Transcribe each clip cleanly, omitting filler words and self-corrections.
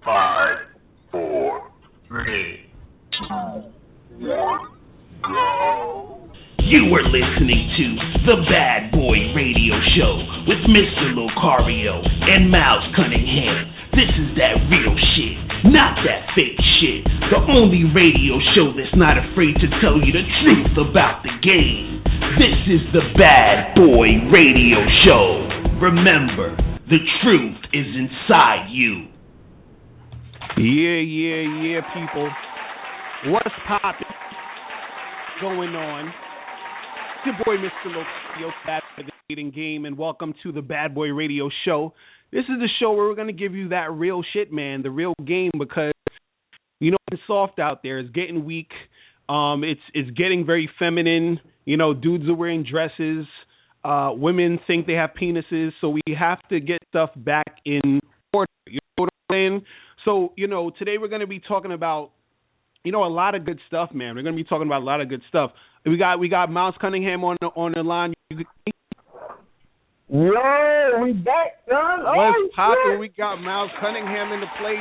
5, 4, 3, 2, 1, go. You are listening to The Bad Boy Radio Show with Mr. Locario and Miles Cunningham. This is that real shit, not that fake shit. The only radio show that's not afraid to tell you the truth about the game. This is The Bad Boy Radio Show. Remember, the truth is inside you. Yeah, people. What's poppin'? Going on? It's your boy, Mr. Locario, Bad Boy the Dating Game, and welcome to the Bad Boy Radio Show. This is the show where we're going to give you that real shit, man, the real game, because, you know, it's soft out there. It's getting weak. It's getting very feminine. You know, dudes are wearing dresses. Women think they have penises, so we have to get stuff back in order. You know what I'm saying? So, you know, today we're going to be talking about, you know, a lot of good stuff, man. We're going to be talking about a lot of good stuff. We got Miles Cunningham on the line. Yo, we back, son. What's poppin'? We got Miles Cunningham in the place.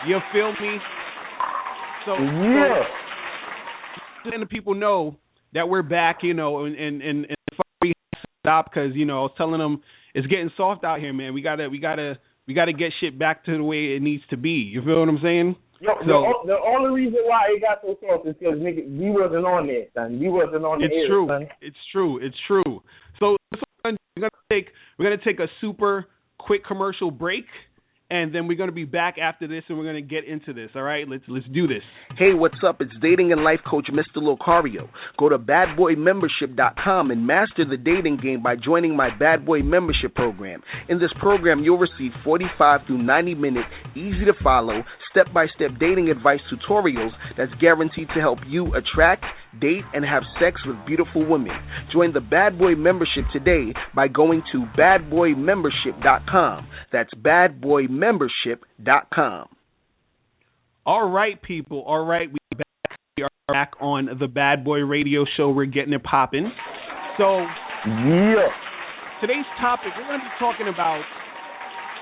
You feel me? So letting the people know that we're back, you know, and we stop because, you know, I was telling them it's getting soft out here, man. We gotta get shit back to the way it needs to be. You feel what I'm saying? Yo, the only reason why it got so soft is because we wasn't on there, son. We wasn't on the air, son. It's true. So we're gonna take a super quick commercial break, and then we're gonna be back after this, and we're gonna get into this. All right, let's do this. Hey, what's up? It's dating and life coach Mr. Locario. Go to badboymembership.com and master the dating game by joining my Bad Boy membership program. In this program, you'll receive 45 through 90-minute, easy-to-follow, step-by-step dating advice tutorials that's guaranteed to help you attract, date, and have sex with beautiful women. Join the Bad Boy membership today by going to badboymembership.com. That's badboymembership.com. All right, people. All right, we are back on the Bad Boy Radio Show. We're getting it popping. So, today's topic, we're going to be talking about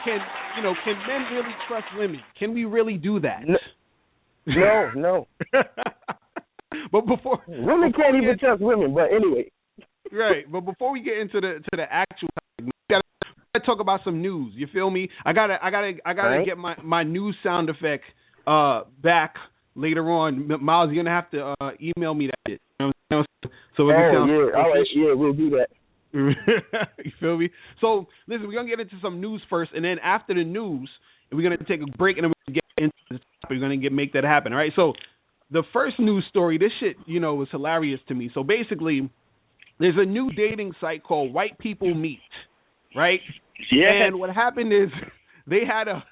can men really trust women? Can we really do that? No. But before women can't even trust women. But anyway, right. But before we get into the actual topic, we gotta talk about some news. You feel me? I gotta get my news sound effect back later on. Miles, you're gonna have to email me that shit. You know, so it becomes all right, we'll do that. You feel me? So listen, we're gonna get into some news first, and then after the news, we're gonna take a break, and then we're gonna get into the topic. We're gonna make that happen. All right. So the first news story, this shit, you know, was hilarious to me. So basically, there's a new dating site called White People Meet, right? Yeah. And what happened is they had a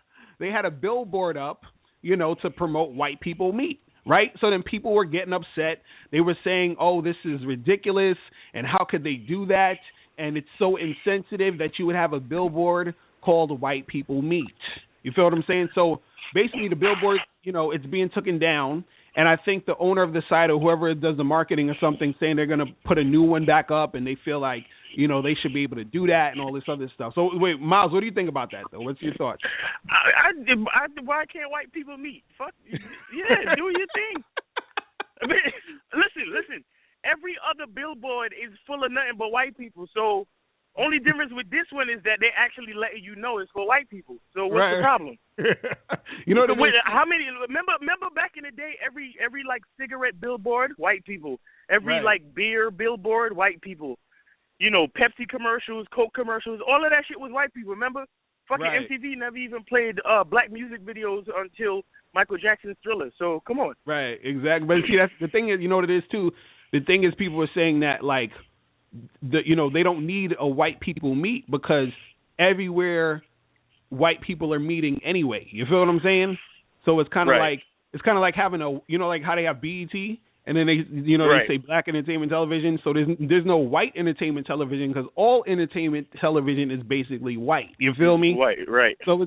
billboard up, you know, to promote White People Meet, right? So then people were getting upset. They were saying, "Oh, this is ridiculous, and how could they do that? And it's so insensitive that you would have a billboard called White People Meet." You feel what I'm saying? So basically, the billboard, you know, it's being taken down. And I think the owner of the site or whoever does the marketing or something saying they're going to put a new one back up, and they feel like, you know, they should be able to do that and all this other stuff. So, wait, Miles, what do you think about that, though? What's your thoughts? Why can't white people meet? Fuck, yeah, do your thing. I mean, listen. Every other billboard is full of nothing but white people. So, only difference with this one is that they're actually letting you know it's for white people. So what's the problem? You know, how many? Remember back in the day, every like cigarette billboard, white people. Every like beer billboard, white people. You know, Pepsi commercials, Coke commercials, all of that shit was white people. Remember? Fucking MTV never even played black music videos until Michael Jackson's Thriller. So come on. Right, exactly. But see, that's the thing is, you know what it is too. The thing is, people are saying that like, they don't need a White People Meet because everywhere white people are meeting anyway. You feel what I'm saying? So it's kind of like having a, you know, like how they have BET and then they say Black Entertainment Television. So there's no white entertainment television because all entertainment television is basically white. You feel me? White, right. So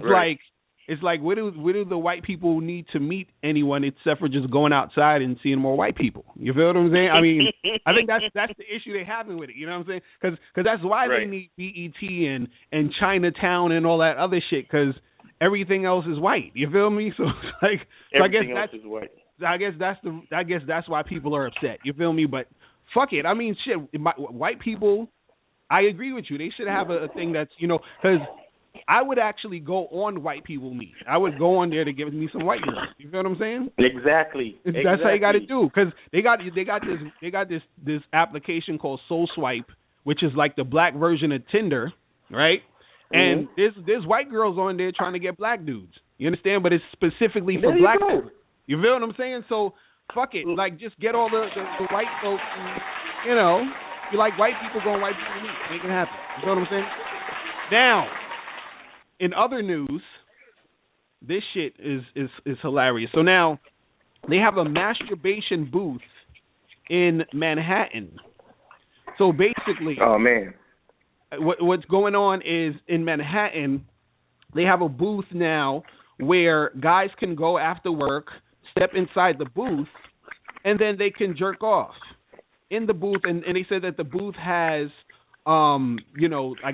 it's like where do the white people need to meet anyone except for just going outside and seeing more white people? You feel what I'm saying? I mean, I think that's the issue they're having with it. You know what I'm saying? Because that's why they need BET and Chinatown and all that other shit. Because everything else is white. You feel me? So it's like, everything else is white. I guess that's why people are upset. You feel me? But fuck it. I mean, shit. White people, I agree with you. They should have a thing that's, because I would actually go on white people meet. I would go on there to give me some white girls. You feel what I'm saying? Exactly. That's how you got to do. Because they got this application called Soul Swipe, which is like the black version of Tinder, right? And there's white girls on there trying to get black dudes. You understand? But it's specifically for black people. You feel what I'm saying? So fuck it. Like, just get all the white folks. And, you like white people, going white people meet. Make it happen. You know what I'm saying? Now, in other news, this shit is hilarious. So now they have a masturbation booth in Manhattan. So basically, oh man, what's going on is in Manhattan, they have a booth now where guys can go after work, step inside the booth, and then they can jerk off in the booth. And they said that the booth has, I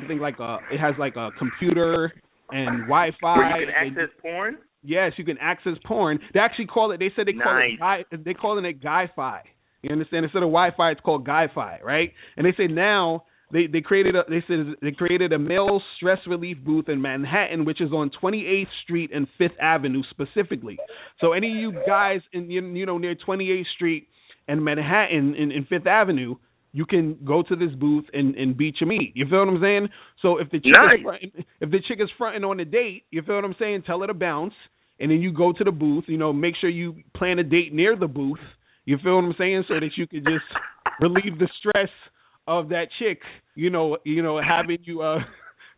think it has like a computer and Wi-Fi. Where you can access porn? Yes, you can access porn. They actually call it. They said they call it Guy-Fi. You understand? Instead of Wi-Fi, it's called Guy-Fi, right? And they say now they created a male stress relief booth in Manhattan, which is on 28th Street and 5th Avenue specifically. So any of you guys in near 28th Street and Manhattan in 5th Avenue, you can go to this booth and beat your meat. You feel what I'm saying? So if the chick is fronting on a date, you feel what I'm saying? Tell her to bounce, and then you go to the booth. Make sure you plan a date near the booth. You feel what I'm saying? So that you can just relieve the stress of that chick. Having you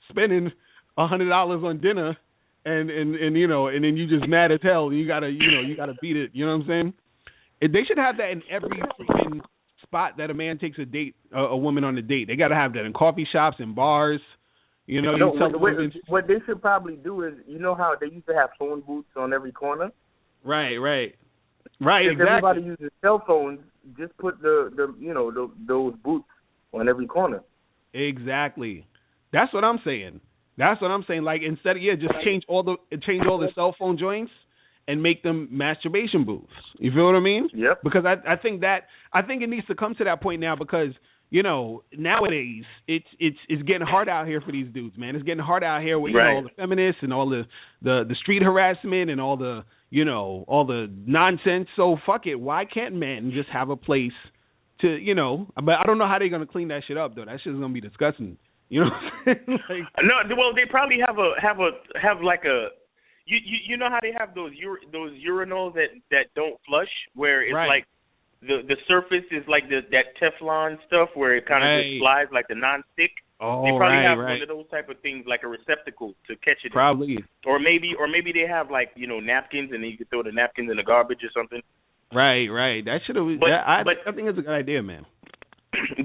spending $100 on dinner, and then you just mad as hell. You gotta beat it. You know what I'm saying? They should have that in every freaking spot that a man takes a woman on a date. They got to have that in coffee shops and bars. What they should probably do is, how they used to have phone booths on every corner? Right. If Exactly. everybody uses cell phones, just put those booths on every corner. Exactly. That's what I'm saying. Like, instead of just change all the cell phone joints and make them masturbation booths. You feel what I mean? Yep. Because I think it needs to come to that point now, because nowadays it's getting hard out here for these dudes, man. It's getting hard out here with all the feminists and all the street harassment and all the nonsense. So fuck it. Why can't men just have a place to But I don't know how they're gonna clean that shit up though. That shit's gonna be disgusting. You know what I'm saying? No, well, they probably have like a. You know how they have those urinals that don't flush, where it's like the surface is like that Teflon stuff where it kind of just slides like the non-stick. Oh, they probably have one of those type of things, like a receptacle to catch it. Probably. Or maybe they have like napkins, and then you can throw the napkins in the garbage or something. Right. That should have. I think it's a good idea, man.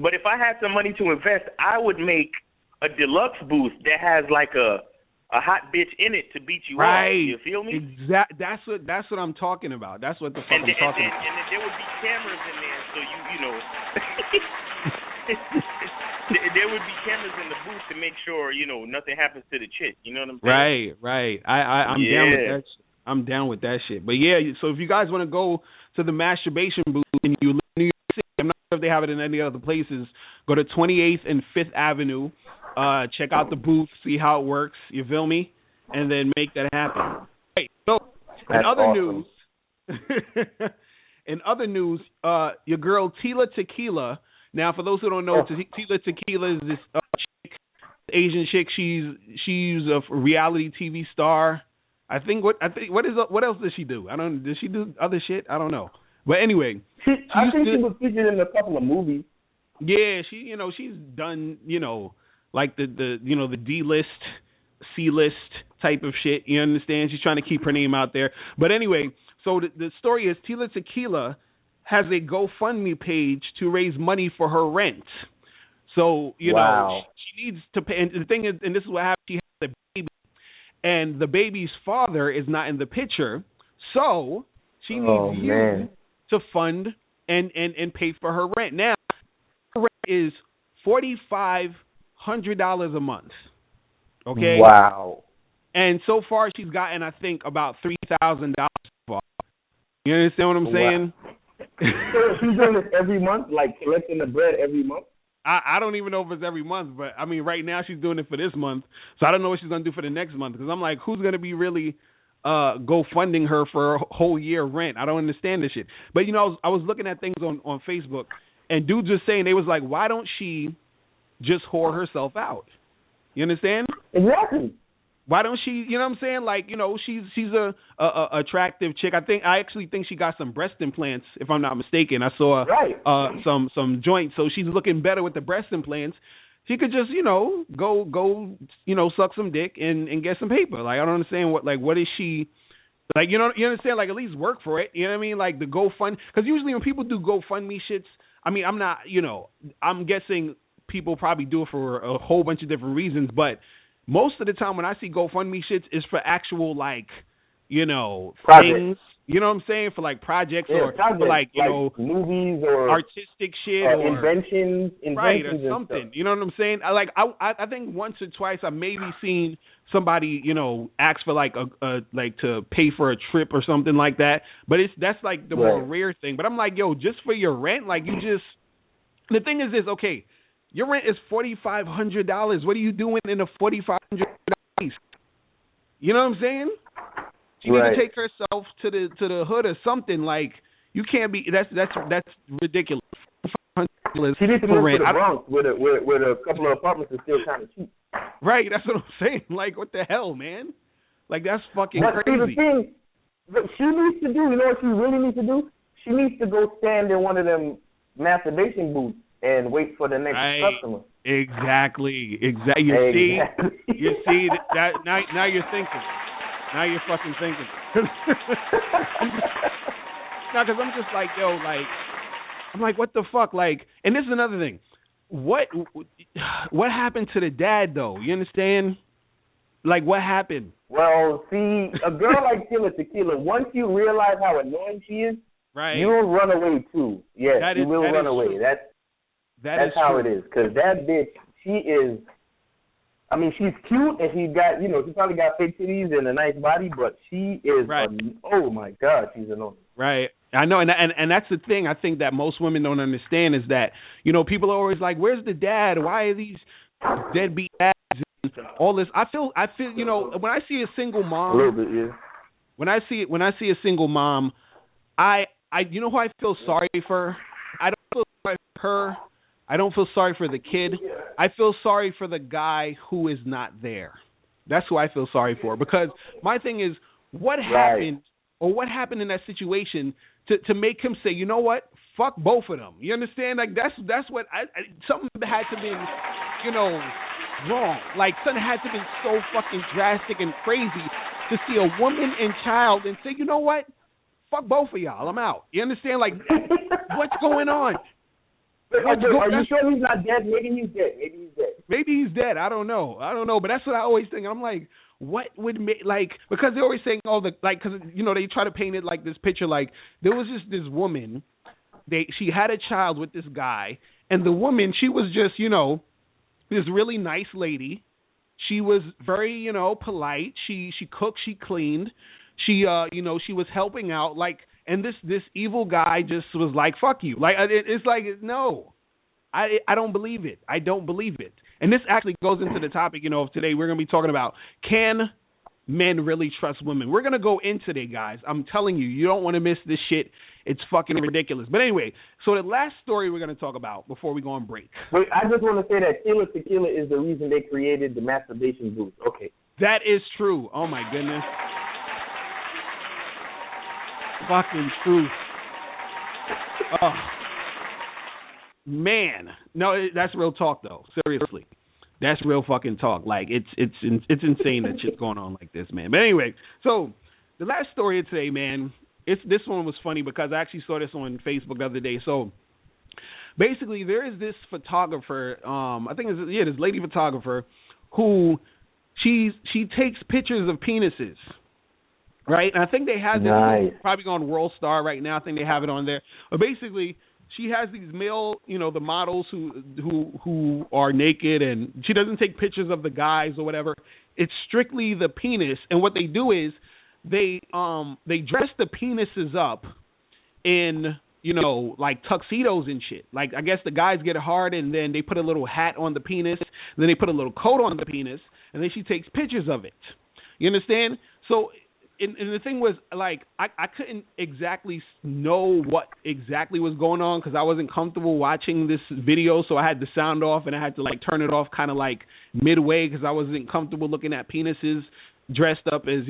But if I had some money to invest, I would make a deluxe booth that has like a hot bitch in it to beat you off. You feel me? That's what I'm talking about. That's what the fuck I'm talking about. And there would be cameras in there, so there would be cameras in the booth to make sure nothing happens to the chick. You know what I'm saying? Right. I'm down with that. I'm down with that shit. But yeah, so if you guys want to go to the masturbation booth and you live in New York City, I'm not sure if they have it in any other places. Go to 28th and 5th Avenue. Check out the booth, see how it works. You feel me? And then make that happen. Hey, so in other news, your girl Tila Tequila. Now, for those who don't know, Tila Tequila is this chick, Asian chick. She's a reality TV star. What else does she do? Does she do other shit? I don't know. But anyway, I think she was featured in a couple of movies. Yeah, she's done like the D-list, C-list type of shit. You understand? She's trying to keep her name out there. But anyway, so the story is Tila Tequila has a GoFundMe page to raise money for her rent. So she needs to pay. And the thing is, and this is what happened. She has a baby, and the baby's father is not in the picture. So she needs you to fund and pay for her rent. Now, her rent is $4,500 a month. Okay. Wow. And so far, she's gotten, I think, about $3,000 so far. You understand what I'm saying? So she's doing this every month, like collecting the bread every month? I don't even know if it's every month, but, I mean, right now she's doing it for this month. So I don't know what she's going to do for the next month. Because I'm like, who's going to be really GoFunding her for a whole year rent? I don't understand this shit. But, you know, I was looking at things on Facebook, and dudes were saying, they was like, why don't she just whore herself out? You understand? Exactly. Why don't she, you know what I'm saying? Like, you know, she's a attractive chick. I actually think she got some breast implants, if I'm not mistaken. I saw some joints, so she's looking better with the breast implants. She could just, you know, go, you know, suck some dick and get some paper. Like, I don't understand what is she, like, you know, you understand? Like, at least work for it. You know what I mean? Like the GoFund, because usually when people do GoFundMe shits, I mean, I'm not, you know, I'm guessing people probably do it for a whole bunch of different reasons, but most of the time when I see GoFundMe shits is for actual, like, you know, things. You know what I'm saying? For, like, projects or for, like, you know, movies or artistic shit or inventions right, or something. You know what I'm saying? I think once or twice I've maybe seen somebody, you know, ask for, like, like to pay for a trip or something like that. But that's, like, the more rare thing. But I'm like, yo, just for your rent? Like, you just – the thing is this, okay, your rent is $4,500. What are you doing in a $4,500 piece? You know what I'm saying? She needs to take herself to the hood or something. Like, you can't be. That's ridiculous. She needs to move to the Bronx, where a couple of apartments are still kind of cheap. Right. That's what I'm saying. Like, what the hell, man? Like, that's fucking crazy. See, the thing that she needs to do, you know what she really needs to do? She needs to go stand in one of them masturbation booths and wait for the next customer. Exactly. You see that now you're thinking. Now you're fucking thinking. Now, because I'm just like, yo, like, I'm like, what the fuck? Like, and this is another thing. What happened to the dad, though? You understand? Like, what happened? Well, see, a girl like Tila Tequila, once you realize how annoying she is, you'll run away, too. Yes, you will run away. True. That's how it is. Because that bitch, she is, I mean, she's cute, and she's got, you know, she's probably got fake titties and a nice body, but she is, oh, my God, she's annoying. Right. I know, and that's the thing I think that most women don't understand is that, you know, people are always like, where's the dad? Why are these deadbeat dads and all this? I feel, you know, when I see a single mom, a little bit, yeah. When I see a single mom, I you know who I feel sorry for? I don't feel sorry for her. I don't feel sorry for the kid. I feel sorry for the guy who is not there. That's who I feel sorry for. Because my thing is, what happened or what happened in that situation to make him say, you know what, fuck both of them? You understand? Like, that's what something had to be, you know, wrong. Like, something had to be so fucking drastic and crazy to see a woman and child and say, you know what, fuck both of y'all, I'm out. You understand? Like, what's going on? Are you sure he's not dead? Maybe he's dead. Maybe he's dead. I don't know. But that's what I always think. I'm like, what would make, like, because they're always saying, because, you know, they try to paint it like this picture, like, there was just this woman, she had a child with this guy, and the woman, she was just, you know, this really nice lady. She was very, you know, polite. She cooked, she cleaned. She, you know, she was helping out, like, and this evil guy just was like, fuck you. Like, it's like, no, I don't believe it. I don't believe it. And this actually goes into the topic, you know, of today. We're going to be talking about, can men really trust women? We're going to go in today, guys. I'm telling you, you don't want to miss this shit. It's fucking ridiculous. But anyway, so the last story we're going to talk about before we go on break. Wait, I just want to say that Tila Tequila is the reason they created the masturbation booth. Okay. That is true. Oh, my goodness. Fucking truth. Oh. Man. No, that's real talk, though. Seriously. That's real fucking talk. Like, it's insane that shit's going on like this, man. But anyway, so the last story of today, man, this one was funny because I actually saw this on Facebook the other day. So basically, there is this photographer, I think this lady photographer, who she takes pictures of penises. Right? And I think they have this probably on World Star right now. I think they have it on there. But basically, she has these male, the models who are naked, and she doesn't take pictures of the guys or whatever. It's strictly the penis, and what they do is they dress the penises up in like tuxedos and shit. Like, I guess the guys get hard, and then they put a little hat on the penis, and then they put a little coat on the penis, and then she takes pictures of it. You understand? So, and the thing was, like, I couldn't exactly know what exactly was going on because I wasn't comfortable watching this video, so I had the sound off, and I had to, like, turn it off kind of, like, midway because I wasn't comfortable looking at penises dressed up as,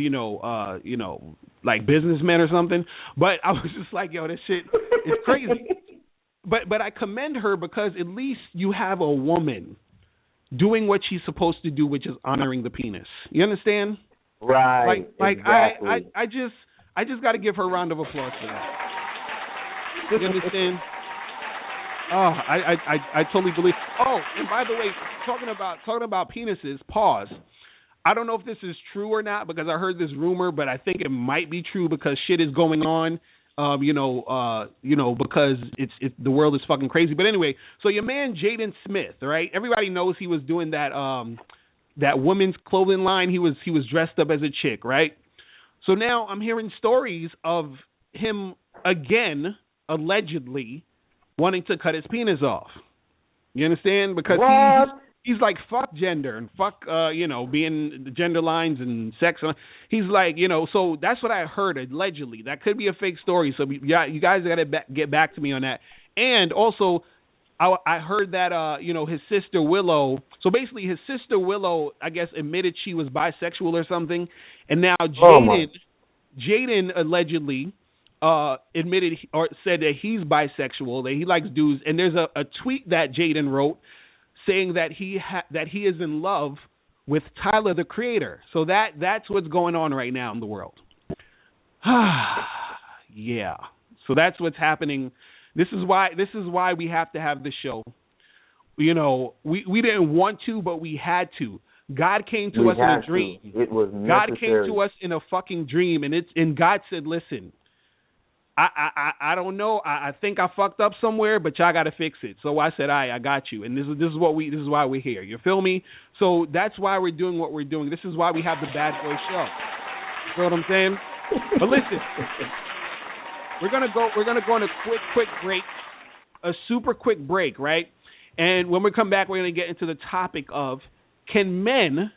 like businessmen or something. But I was just like, yo, this shit is crazy. But I commend her because at least you have a woman doing what she's supposed to do, which is honoring the penis. You understand? Right. Like exactly. I just got to give her a round of applause for that. You understand? Oh, I totally believe. Oh, and by the way, talking about penises, pause. I don't know if this is true or not because I heard this rumor, but I think it might be true because shit is going on. Because it's the world is fucking crazy. But anyway, so your man Jaden Smith, right? Everybody knows he was doing that women's clothing line. He was dressed up as a chick, right? So now I'm hearing stories of him again, allegedly wanting to cut his penis off. You understand? Because he's like, fuck gender and fuck, being the gender lines and sex. He's like, so that's what I heard allegedly. That could be a fake story. So yeah, you guys got to get back to me on that. And also, I heard that, his sister Willow. So basically, his sister Willow, I guess, admitted she was bisexual or something. And now Jaden allegedly admitted or said that he's bisexual, that he likes dudes. And there's a tweet that Jaden wrote saying that he is in love with Tyler, the Creator. So that's what's going on right now in the world. Yeah. So that's what's happening. This is why we have to have the show. We didn't want to, but we had to. God came to us in a dream. It was necessary. God came to us in a fucking dream, and God said, "Listen, I don't know. I think I fucked up somewhere, but y'all got to fix it." So I said, I got you. And this is why we're here. You feel me? So that's why we're doing what we're doing. This is why we have the Bad Boy Show. You know what I'm saying? But listen, we're gonna go on a quick break, a super quick break, right? And when we come back, we're gonna get into the topic of, can men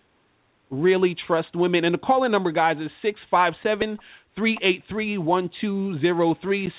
really trust women? And the call-in number, guys, is 657-383-1203,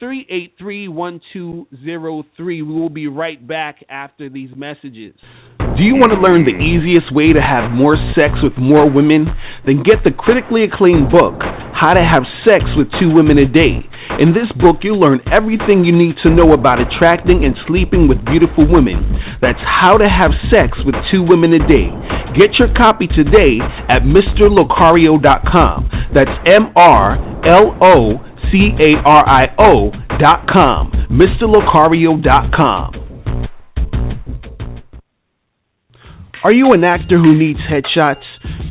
657-383-1203. We will be right back after these messages. Do you want to learn the easiest way to have more sex with more women? Then get the critically acclaimed book, How to Have Sex with 2 Women a Day. In this book, you'll learn everything you need to know about attracting and sleeping with beautiful women. That's How to Have Sex with 2 Women a Day. Get your copy today at MrLocario.com. That's MrLocario.com. MrLocario.com. Are you an actor who needs headshots?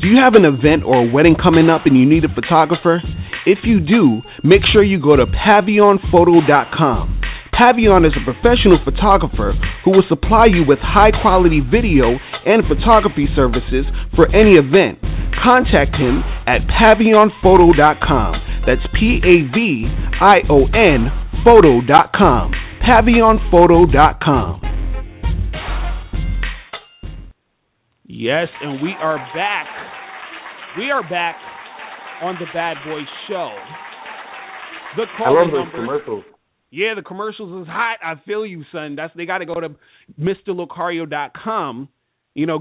Do you have an event or a wedding coming up and you need a photographer? If you do, make sure you go to PavionPhoto.com. Pavion is a professional photographer who will supply you with high-quality video and photography services for any event. Contact him at PavionPhoto.com. That's PAVION Photo.com. PavionPhoto.com. Yes, and we are back. We are back on the Bad Boy Show. The call I love those number, commercials. Yeah, the commercials is hot. I feel you, son. They got to go to MrLocario.com.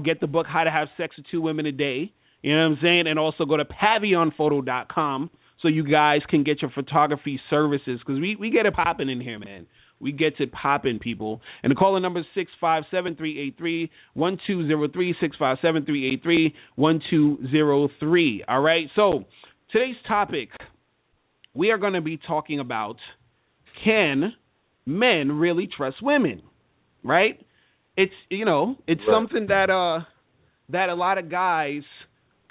Get the book How to Have Sex with 2 Women a Day. You know what I'm saying? And also go to PavionPhoto.com so you guys can get your photography services, because we get it popping in here, man. We get it popping, people. And the caller number is 657-383-1203, 657-383-1203. All right? So today's topic, we are going to be talking about, can men really trust women? Right? It's, it's right. Something that a lot of guys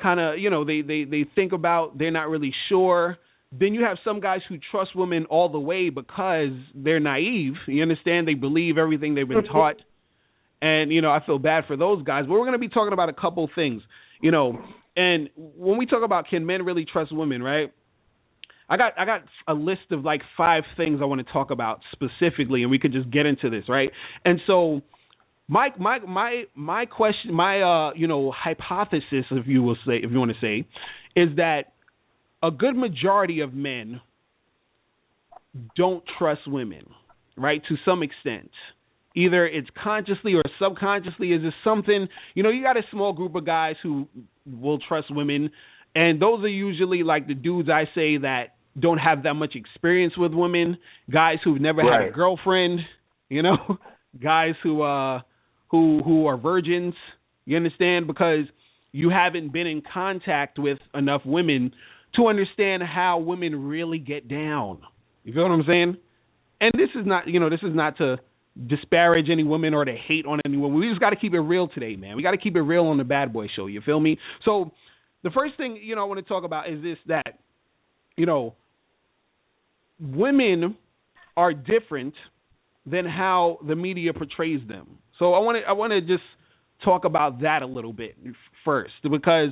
kind of, they think about. They're not really sure. then you have some guys who trust women all the way because they're naive. You understand? They believe everything they've been taught. And, I feel bad for those guys. But we're going to be talking about a couple things, And when we talk about can men really trust women, right? I got a list of like 5 things I want to talk about specifically, and we could just get into this, right? And so my question, my hypothesis, if you want to say, is that a good majority of men don't trust women, right? To some extent. Either it's consciously or subconsciously. Is this something, you got a small group of guys who will trust women, and those are usually like the dudes I say that don't have that much experience with women, guys who've never had a girlfriend, guys who are virgins, you understand? Because you haven't been in contact with enough women to understand how women really get down. You feel what I'm saying? And this is not to disparage any woman or to hate on anyone. We just got to keep it real today, man. We got to keep it real on the Bad Boy Show. You feel me? So the first thing, I want to talk about is this, that, women are different than how the media portrays them. So I want to just talk about that a little bit first, because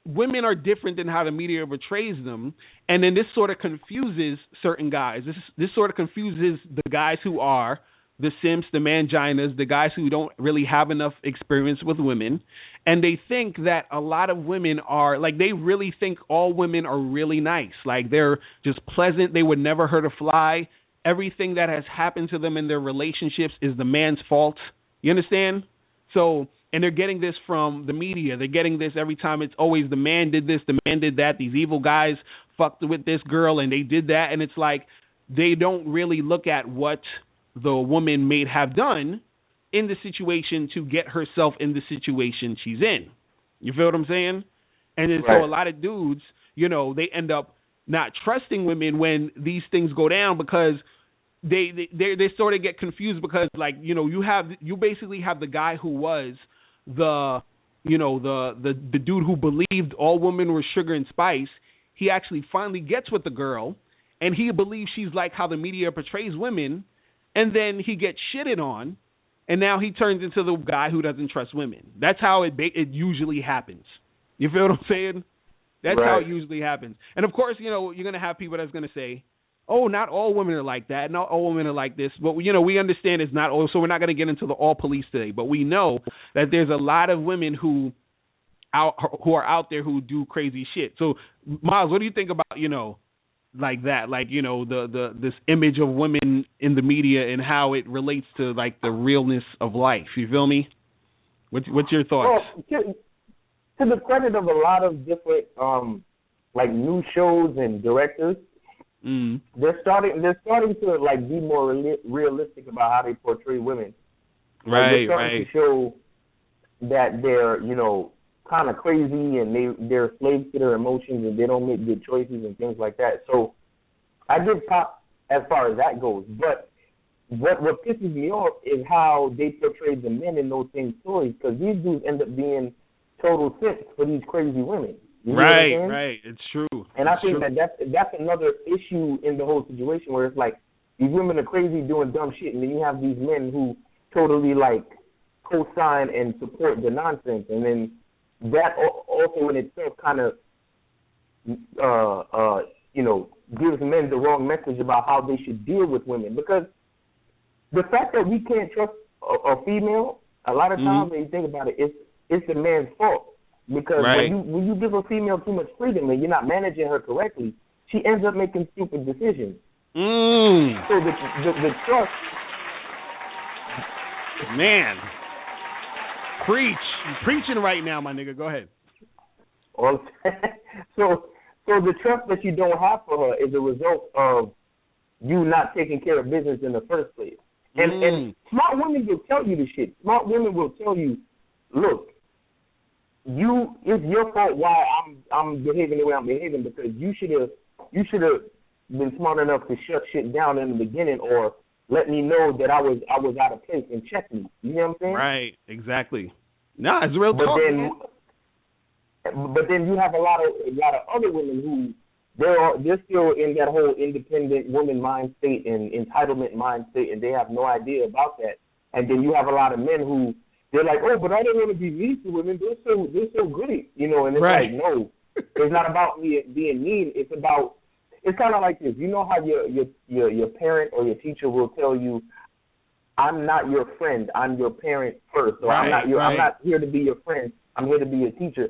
women are different than how the media portrays them, and then this sort of confuses certain guys. This sort of confuses the guys who are the simps, the manginas, the guys who don't really have enough experience with women, and they think that a lot of women are, like, they really think all women are really nice. Like, they're just pleasant. They would never hurt a fly. Everything that has happened to them in their relationships is the man's fault. You understand? So, and they're getting this from the media. They're getting this every time. It's always the man did this, the man did that. These evil guys fucked with this girl and they did that. And it's like they don't really look at what the woman may have done in the situation to get herself in the situation she's in. You feel what I'm saying? And then so a lot of dudes, they end up not trusting women when these things go down, because they sort of get confused, because, like, you basically have the guy who was the dude who believed all women were sugar and spice. He actually finally gets with the girl, and he believes she's like how the media portrays women, and then he gets shitted on, and now he turns into the guy who doesn't trust women. That's how it usually happens. You feel what I'm saying? That's how it usually happens. And, of course, you're going to have people that's going to say, oh, not all women are like that. Not all women are like this. But, we understand it's not all. So we're not going to get into the all police today. But we know that there's a lot of women who are out there who do crazy shit. So, Miles, what do you think about, like that? Like, this image of women in the media and how it relates to, like, the realness of life. You feel me? What's your thoughts? Well, to the credit of a lot of different, like, new shows and directors, they're starting to, like, be more realistic about how they portray women. They're starting to show that they're, kind of crazy and they're slaves to their emotions and they don't make good choices and things like that. So I give pop as far as that goes. But what pisses me off is how they portray the men in those same stories, because these dudes end up being total simps for these crazy women. You know right. It's true. And I think that's another issue in the whole situation, where it's like these women are crazy doing dumb shit, and then you have these men who totally, like, co-sign and support the nonsense, and then that also in itself kind of, gives men the wrong message about how they should deal with women. Because the fact that we can't trust a female, a lot of times when you think about it, it's the man's fault. Because when you give a female too much freedom and you're not managing her correctly, she ends up making stupid decisions. So the trust... Man. Preach. You're preaching right now, my nigga. Go ahead. So the trust that you don't have for her is a result of you not taking care of business in the first place. And smart women will tell you this shit. Smart women will tell you, look, it's your fault why I'm behaving the way I'm behaving, because you should have been smart enough to shut shit down in the beginning, or let me know that I was out of place and check me. You know what I'm saying? Right, exactly. No, it's real talk. But then you have a lot of other women they're still in that whole independent woman mind state and entitlement mind state, and they have no idea about that. And then you have a lot of men who they're like, oh, but I don't want to be mean to women. They're so great, you know. And it's like, no, it's not about being mean. It's kind of like this. You know how your parent or your teacher will tell you, I'm not your friend. I'm your parent first. So I'm not here to be your friend. I'm here to be your teacher.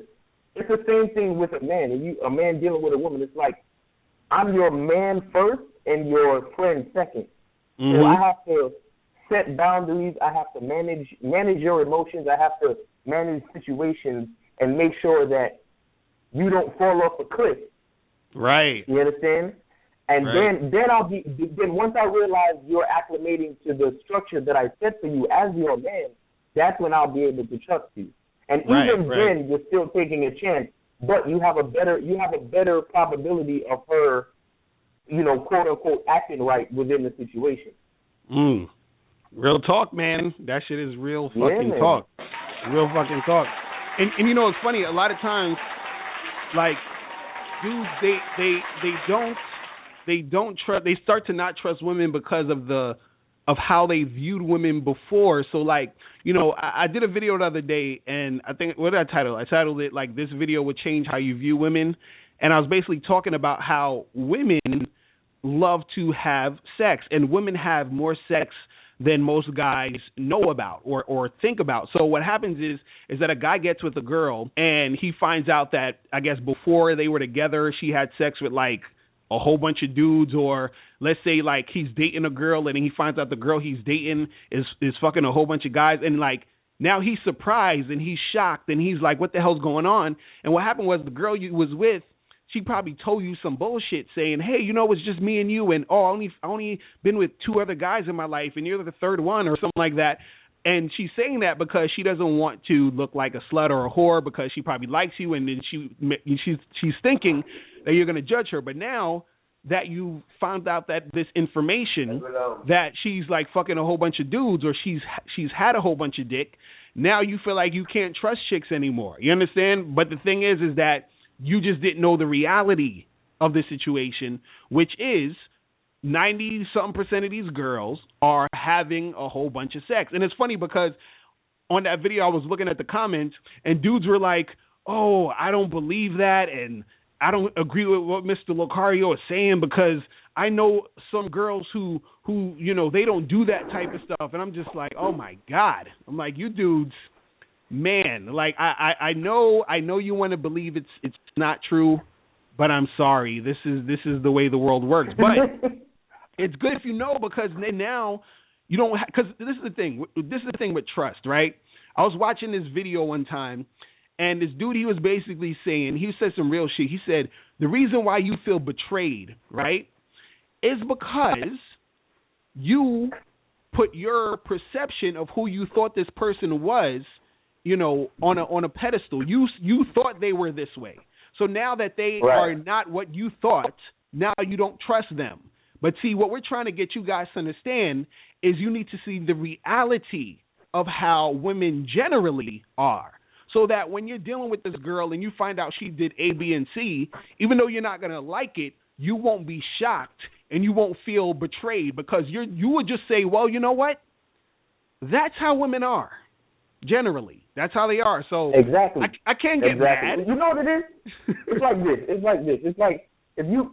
It's the same thing with a man. And a man dealing with a woman, it's like, I'm your man first and your friend second. Mm-hmm. So I have to set boundaries. I have to manage your emotions. I have to manage situations and make sure that you don't fall off a cliff. Right. You understand? And then once I realize you're acclimating to the structure that I set for you as your man, that's when I'll be able to trust you. And even then, you're still taking a chance, but you have a better probability of her, you know, quote unquote, acting right within the situation. Real talk, man. That shit is real fucking talk. Real fucking talk. And you know, it's funny. A lot of times, like, dudes, they don't trust. They start to not trust women because of how they viewed women before. So, like, you know, I did a video the other day, and I think, what did I title? I titled it, like, this video would change how you view women. And I was basically talking about how women love to have sex, and women have more sex than most guys know about or think about. So what happens is that a guy gets with a girl, and he finds out that, I guess, before they were together, she had sex with, like, a whole bunch of dudes, or let's say, like, he's dating a girl and he finds out the girl he's dating is fucking a whole bunch of guys, and, like, now he's surprised and he's shocked and he's like, what the hell's going on? And what happened was the girl you was with, she probably told you some bullshit saying, hey, you know, it's just me and you, and I only been with 2 other guys in my life, and you're the third one, or something like that. And she's saying that because she doesn't want to look like a slut or a whore, because she probably likes you, and then she's thinking that you're going to judge her. But now that you found out that this information that she's like fucking a whole bunch of dudes, or she's had a whole bunch of dick, now you feel like you can't trust chicks anymore. You understand? But the thing is that you just didn't know the reality of the situation, which is 90-something% of these girls are having a whole bunch of sex. And it's funny because on that video I was looking at the comments, and dudes were like, oh, I don't believe that, and I don't agree with what Mr. Locario is saying, because I know some girls who you know, they don't do that type of stuff. And I'm just like, oh my God. I'm like, you dudes, man, like I know you want to believe it's not true, but I'm sorry. This is the way the world works. But it's good if you know, because then now you don't, because this is the thing. This is the thing with trust, right? I was watching this video one time, and this dude, he was basically saying, he said some real shit. He said, the reason why you feel betrayed, right, is because you put your perception of who you thought this person was, you know, on a pedestal. You thought they were this way. So now that they are not what you thought, now you don't trust them. But see, what we're trying to get you guys to understand is you need to see the reality of how women generally are. So that when you're dealing with this girl and you find out she did A, B, and C, even though you're not going to like it, you won't be shocked and you won't feel betrayed, because you would just say, well, you know what? That's how women are. Generally, that's how they are. So exactly, I can't get mad. You know what it is? It's like this. It's like if you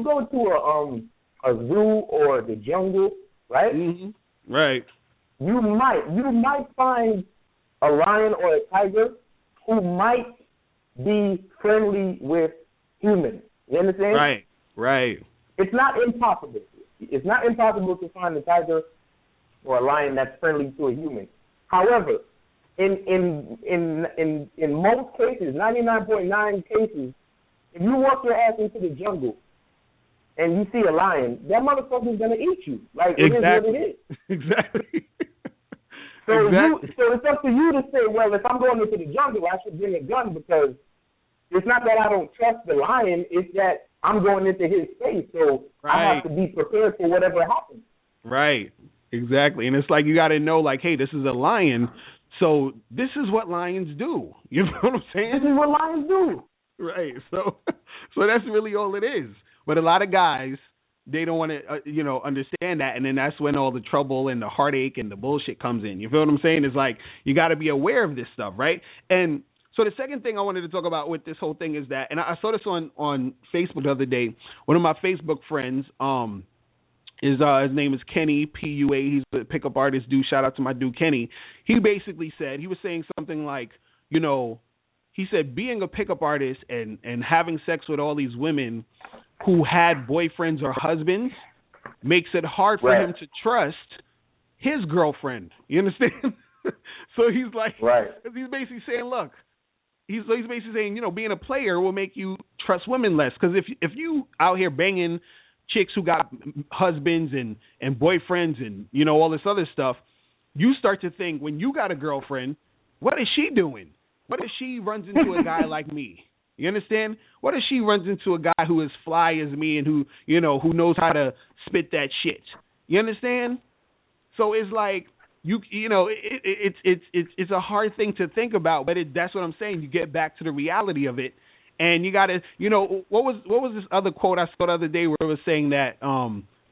go to a zoo or the jungle, right? Mm-hmm. Right. You might find a lion or a tiger who might be friendly with humans. You understand? Right. It's not impossible. It's not impossible to find a tiger or a lion that's friendly to a human. However, in most cases, 99.9 cases, if you walk your ass into the jungle and you see a lion, that motherfucker's gonna eat you. Like, it is what it is. Exactly. So it's up to you to say, well, if I'm going into the jungle, I should bring a gun, because it's not that I don't trust the lion, it's that I'm going into his space, so I have to be prepared for whatever happens. Right. Exactly. And it's like, you got to know, like, hey, this is a lion, so this is what lions do. You know what I'm saying? This is what lions do. Right. So that's really all it is. But a lot of guys, they don't want to, understand that, and then that's when all the trouble and the heartache and the bullshit comes in. You feel what I'm saying? It's like you got to be aware of this stuff, right? And so the second thing I wanted to talk about with this whole thing is that, and I saw this on Facebook the other day. One of my Facebook friends, his name is Kenny, P-U-A. He's a pickup artist dude. Shout out to my dude Kenny. He basically said, he was saying something like, he said being a pickup artist and having sex with all these women who had boyfriends or husbands makes it hard for him to trust his girlfriend. You understand? So he's like, he's basically saying, look, he's basically saying, being a player will make you trust women less. Because if you out here banging chicks who got husbands and boyfriends and, all this other stuff, you start to think when you got a girlfriend, what is she doing? What if she runs into a guy like me? You understand? What if she runs into a guy who is fly as me and who knows how to spit that shit? You understand? So it's like it's a hard thing to think about, but that's what I'm saying. You get back to the reality of it, and you got to, what was this other quote I saw the other day where it was saying that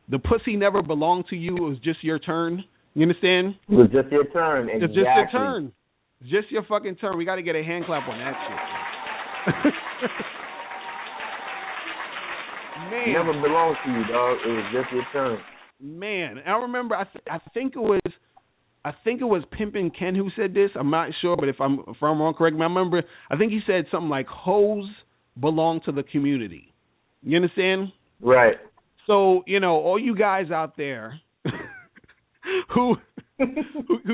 the pussy never belonged to you, it was just your turn. You understand? It was just your turn. Exactly. It's just your turn. It's just your fucking turn. We got to get a hand clap on that shit. Man, it never belonged to you, dog. It was just your turn. Man, I remember. I think it was Pimpin' Ken who said this. I'm not sure, but if I'm wrong, correct me. I remember. I think he said something like "hoes belong to the community." You understand? Right. So all you guys out there who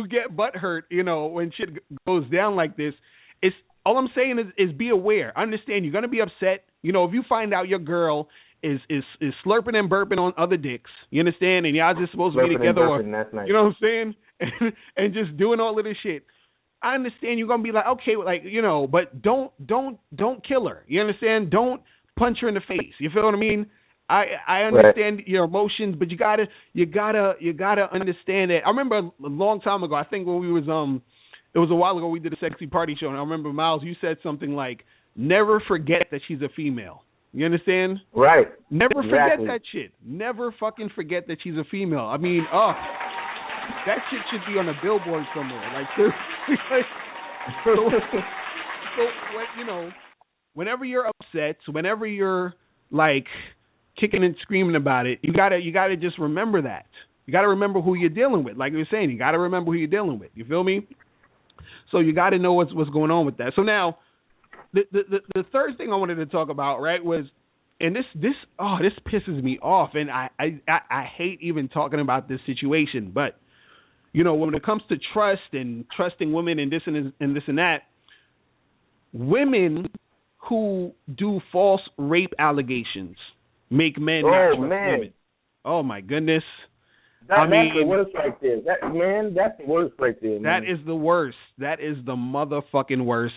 get butthurt, when shit goes down like this, it's all I'm saying is be aware. Understand you're gonna be upset. If you find out your girl is slurping and burping on other dicks, you understand, and y'all just supposed to be together, that's nice. You know what I'm saying, and just doing all of this shit. I understand you're gonna be like, okay, but don't kill her. You understand? Don't punch her in the face. You feel what I mean? I understand your emotions, but you gotta understand that. I remember a long time ago. I think when we was it was a while ago. We did a sexy party show, and I remember Miles. You said something like, "Never forget that she's a female." You understand? Right. Never forget that shit. Never fucking forget that she's a female. I mean, that shit should be on a billboard somewhere. Like seriously. So whenever you're upset, whenever you're like kicking and screaming about it, you gotta just remember that. You gotta remember who you're dealing with. Like you were saying, you gotta remember who you're dealing with. You feel me? So you gotta know what's going on with that. So now, the third thing I wanted to talk about, right, was, and this pisses me off, and I hate even talking about this situation, but when it comes to trust and trusting women and this and that, women who do false rape allegations make men not trust women. Oh my goodness. That's the worst right there. That's the worst right there, man. That is the worst. That is the motherfucking worst.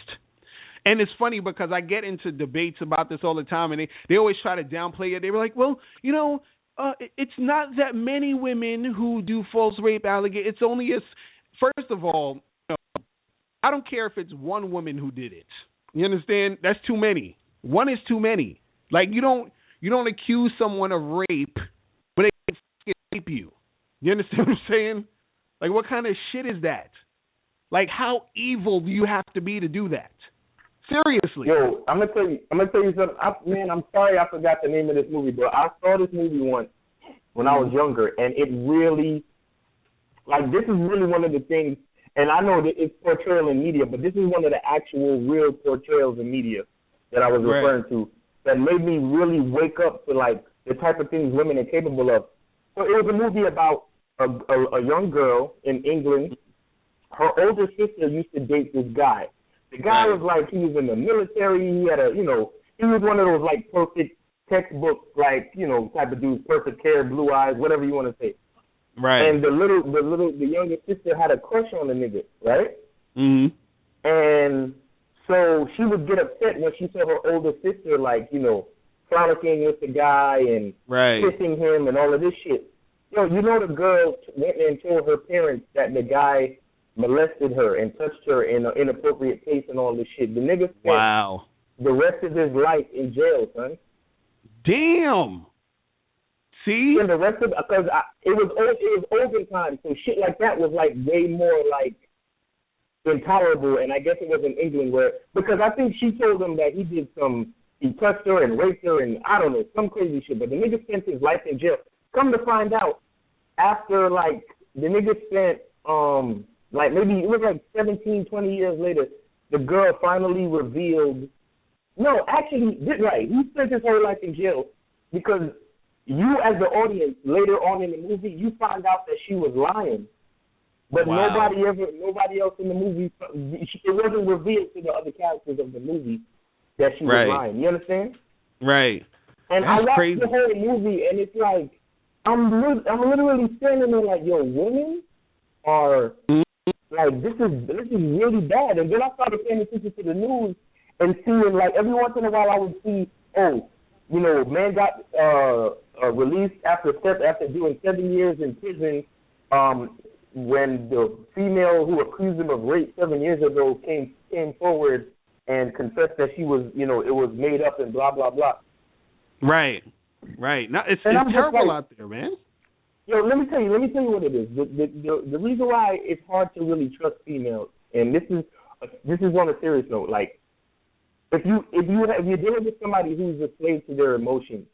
And it's funny because I get into debates about this all the time, and they always try to downplay it. They were like, well, it's not that many women who do false rape allegations. It's only first of all, I don't care if it's one woman who did it. You understand? That's too many. One is too many. Like you don't accuse someone of rape, but they can rape you. You understand what I'm saying? Like, what kind of shit is that? Like, how evil do you have to be to do that? Seriously. Yo, I'm gonna tell you something. I'm sorry I forgot the name of this movie, but I saw this movie once when I was younger, and it really, this is really one of the things, and I know that it's portrayal in media, but this is one of the actual real portrayals in media that I was referring to that made me really wake up to, the type of things women are capable of. So it was a movie about a young girl in England. Her older sister used to date this guy. The guy was he was in the military. He had he was one of those perfect textbook type of dudes, perfect hair, blue eyes, whatever you want to say. Right. And the younger sister had a crush on the nigga, right? Mhm. And so she would get upset when she saw her older sister frolicking with the guy and kissing him and all of this shit. The girl went and told her parents that the guy molested her and touched her in an inappropriate place and all this shit. The nigga spent the rest of his life in jail, son. Damn. See? And the rest of because it was overtime, so shit like that was like way more like intolerable. And I guess it was in England because I think she told him that he touched her and raped her and I don't know, some crazy shit. But the nigga spent his life in jail. Come to find out, after like the nigga spent like maybe it was like 17, 20 years later, the girl finally revealed. No, actually, right. He spent his whole life in jail because you, as the audience, later on in the movie, you found out that she was lying. But nobody else in the movie, it wasn't revealed to the other characters of the movie that she was lying. You understand? Right. And That's I watched crazy. the whole movie, and it's like, I'm literally standing there like, yo, women are, like, this is really bad. And then I started paying attention to the news and seeing, like, every once in a while I would see, man got released after doing 7 years in prison when the female who accused him of rape 7 years ago came forward and confessed that she was, it was made up and blah, blah, blah. Right. Now, it's terrible out there, man. Yo, let me tell you what it is. The reason why it's hard to really trust females, and this is on a serious note, like, if you're dealing with somebody who's a slave to their emotions,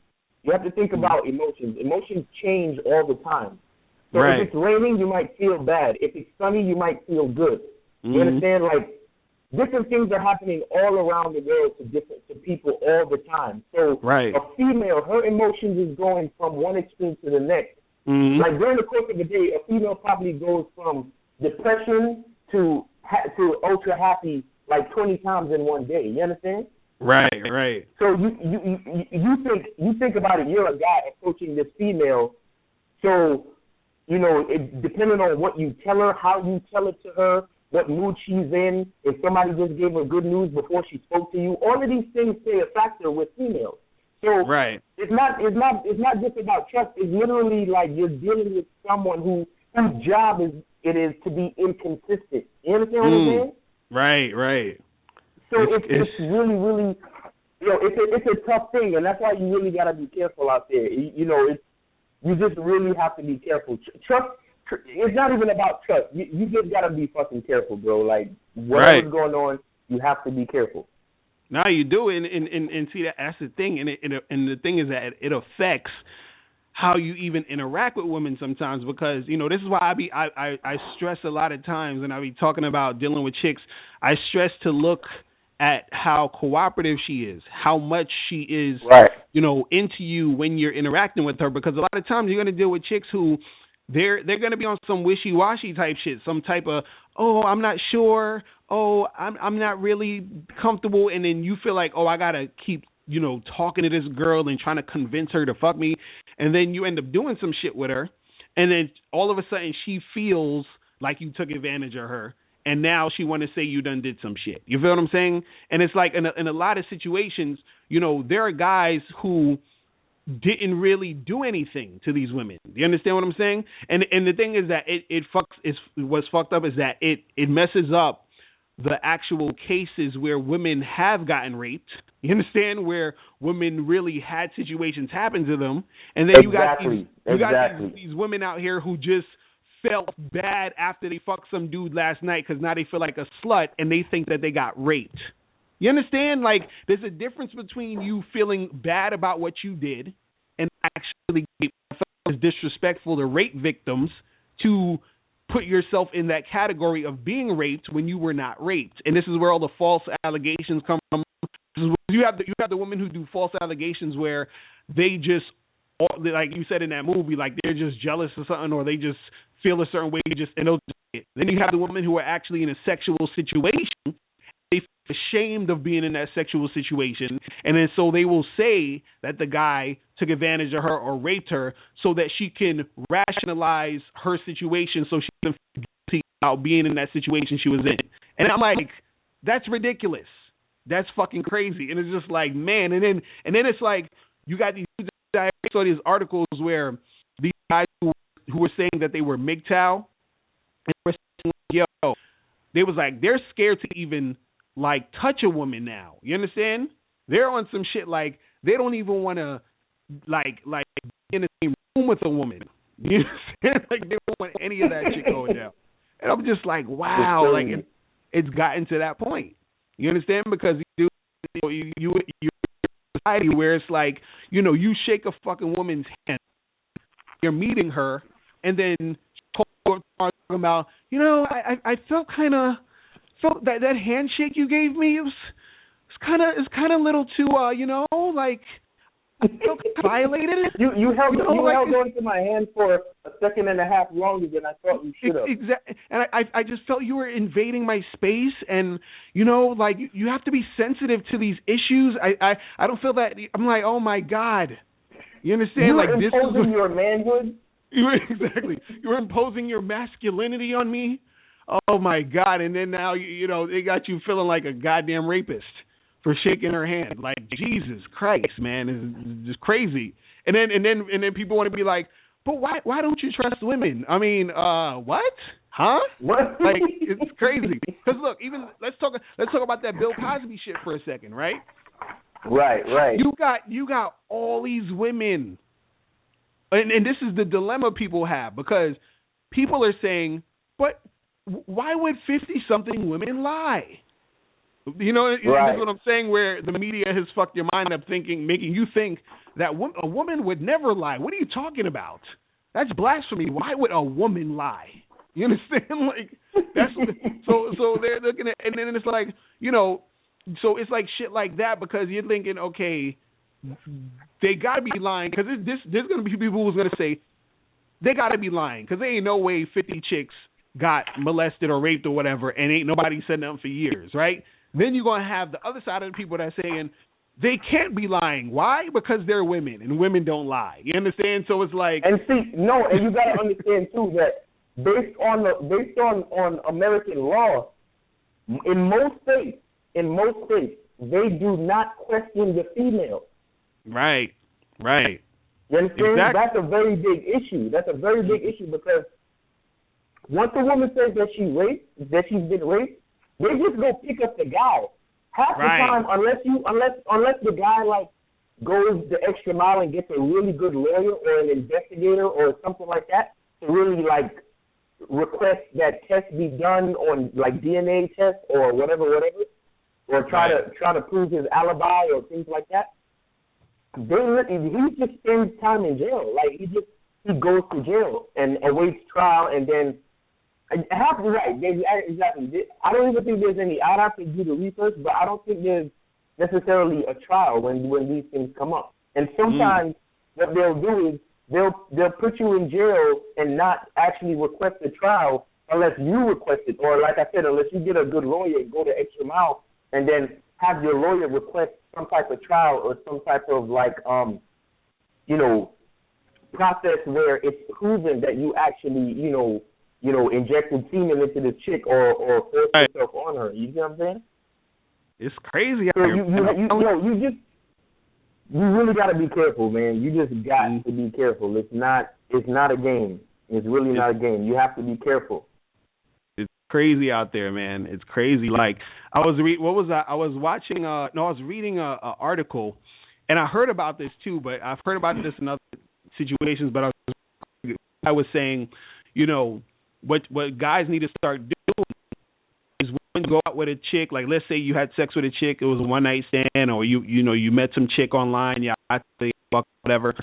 you have to think about emotions. Emotions change all the time. So if it's raining, you might feel bad. If it's sunny, you might feel good. You understand? Like, different things are happening all around the world to people all the time. So a female, her emotions is going from one extreme to the next. Like during the course of the day, a female probably goes from depression to ultra happy like 20 times in one day. You understand? Right. So you think about it. You're a guy approaching this female. So depending on what you tell her, how you tell it to her, what mood she's in, if somebody just gave her good news before she spoke to you, all of these things play a factor with females. So it's not just about trust. It's literally like you're dealing with someone whose job it is to be inconsistent. You understand what I'm saying? Right. So it's really, really, it's a tough thing, and that's why you really gotta be careful out there. You just really have to be careful. Trust. It's not even about trust. You just gotta be fucking careful, bro. Like whatever's going on, you have to be careful. No, you do, and see that's the thing, and the thing is that it affects how you even interact with women sometimes, because this is why I stress a lot of times, and I be talking about dealing with chicks. I stress to look at how cooperative she is, how much she is, into you when you're interacting with her, because a lot of times you're gonna deal with chicks who they're going to be on some wishy-washy type shit, some type of, I'm not sure, I'm not really comfortable, and then you feel like, I got to keep, talking to this girl and trying to convince her to fuck me, and then you end up doing some shit with her, and then all of a sudden she feels like you took advantage of her, and now she want to say you done did some shit. You feel what I'm saying? And it's like in a lot of situations, there are guys who didn't really do anything to these women. Do you understand what I'm saying? And the thing is that what's fucked up is that it messes up the actual cases where women have gotten raped. You understand? Where women really had situations happen to them, and then you got these women out here who just felt bad after they fucked some dude last night because now they feel like a slut and they think that they got raped. You understand? Like, there's a difference between you feeling bad about what you did and actually it's disrespectful to rape victims to put yourself in that category of being raped when you were not raped. And this is where all the false allegations come from. You have the women who do false allegations where they just, like you said in that movie, like they're just jealous or something, or they just feel a certain way, and they'll do it. Then you have the women who are actually in a sexual situation. They feel ashamed of being in that sexual situation, and then so they will say that the guy took advantage of her or raped her so that she can rationalize her situation so she doesn't feel guilty about being in that situation she was in. And I'm like, that's ridiculous. That's fucking crazy. And it's just like, man, and then it's like you got these articles where these guys who were saying that they were MGTOW, and were saying, they was like, they're scared to even like touch a woman now. You understand? They're on some shit like they don't even want to like be in the same room with a woman. You understand? Like they don't want any of that shit going down. And I'm just like, wow, like it's gotten to that point. You understand? Because you in a society where it's like, you know, you shake a fucking woman's hand, you're meeting her, and then talking about, you know, I felt that handshake you gave me, it's kind of a little too, you know, like, I felt violated. You held on to my hand for a second and a half longer than I thought you should have. Exactly, and I just felt you were invading my space, and you know, like you have to be sensitive to these issues. I don't feel that. I'm like, oh my God, you understand? You like were this imposing your manhood. Exactly. You were imposing your masculinity on me. Oh my God! And then now you know they got you feeling like a goddamn rapist for shaking her hand. Like, Jesus Christ, man, it's just crazy. And then people want to be like, but why don't you trust women? I mean, what? Huh? What? Like, it's crazy. Because look, even let's talk about that Bill Cosby shit for a second, right? Right. You got all these women, and this is the dilemma people have, because people are saying, but why would 50-something women lie? You know, right. That's what I'm saying, where the media has fucked your mind up making you think that a woman would never lie. What are you talking about? That's blasphemy. Why would a woman lie? You understand? Like, that's so they're looking at, and then it's like, you know, so it's like shit like that, because you're thinking, okay, they got to be lying, because there's going to be people who's going to say they got to be lying, because there ain't no way 50 chicks got molested or raped or whatever, and ain't nobody said nothing for years, right? Then you're going to have the other side of the people that are saying they can't be lying. Why? Because they're women, and women don't lie. You understand? So it's like... And see, no, and you got to understand, too, that based on American law, in most states, they do not question the female. Right. You understand? Exactly. That's a very big issue. Because once a woman says that she's been raped, they just go pick up the guy. Half the time, unless the guy like goes the extra mile and gets a really good lawyer or an investigator or something like that to really like request that test be done on like DNA test or whatever, or try to prove his alibi or things like that. He just spends time in jail. Like he goes to jail and awaits trial, and then. Right, exactly. I don't even think there's any. I'd have to do the research, but I don't think there's necessarily a trial when these things come up. And sometimes what they'll do is they'll put you in jail and not actually request a trial unless you request it, or like I said, unless you get a good lawyer and go the extra mile, and then have your lawyer request some type of trial or some type of like process where it's proven that you actually injected semen into this chick or forced yourself on her. You see what I'm saying? It's crazy. So you really got to be careful, man. You just got to be careful. It's not a game. It's really not a game. You have to be careful. It's crazy out there, man. It's crazy. Like I was reading a article, and I heard about this too, but I've heard about this in other situations. But I was saying, what guys need to start doing is when you go out with a chick, like let's say you had sex with a chick, it was a one night stand, or you met some chick online, whatever,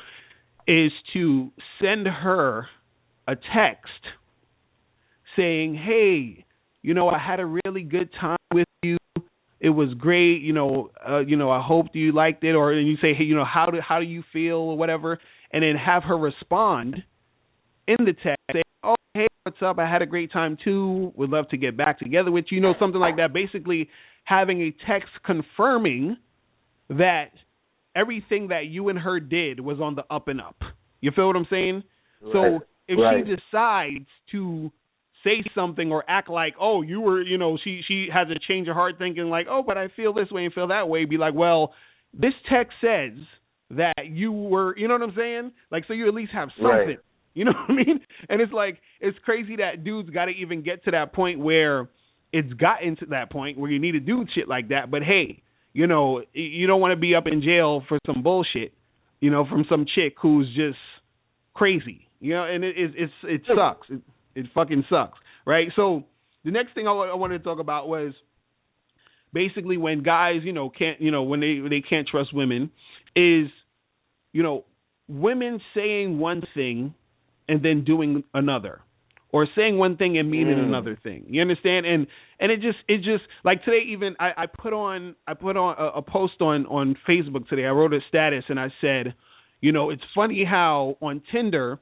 is to send her a text saying, hey, I had a really good time with you. It was great. I hope you liked it. Or you say, hey, how do you feel or whatever, and then have her respond in the text, say, oh, hey, what's up? I had a great time too. Would love to get back together with you. Something like that. Basically, having a text confirming that everything that you and her did was on the up and up. You feel what I'm saying? Right. So if she decides to say something or act like, oh, you were, she has a change of heart thinking like, oh, but I feel this way and feel that way, be like, well, this text says that you were, you know what I'm saying? Like, so you at least have something. Right. You know what I mean? And it's like, it's crazy that dudes got to even get to that point where it's gotten to that point where you need to do shit like that. But hey, you know, you don't want to be up in jail for some bullshit, you know, from some chick who's just crazy, you know, and it sucks. It fucking sucks, right? So the next thing I wanted to talk about was basically when guys, you know, can't, you know, when they can't trust women, is, you know, women saying one thing and then doing another, or saying one thing and meaning another thing. You understand? And it just like today, even I put on a post on Facebook today. I wrote a status and I said, you know, it's funny how on Tinder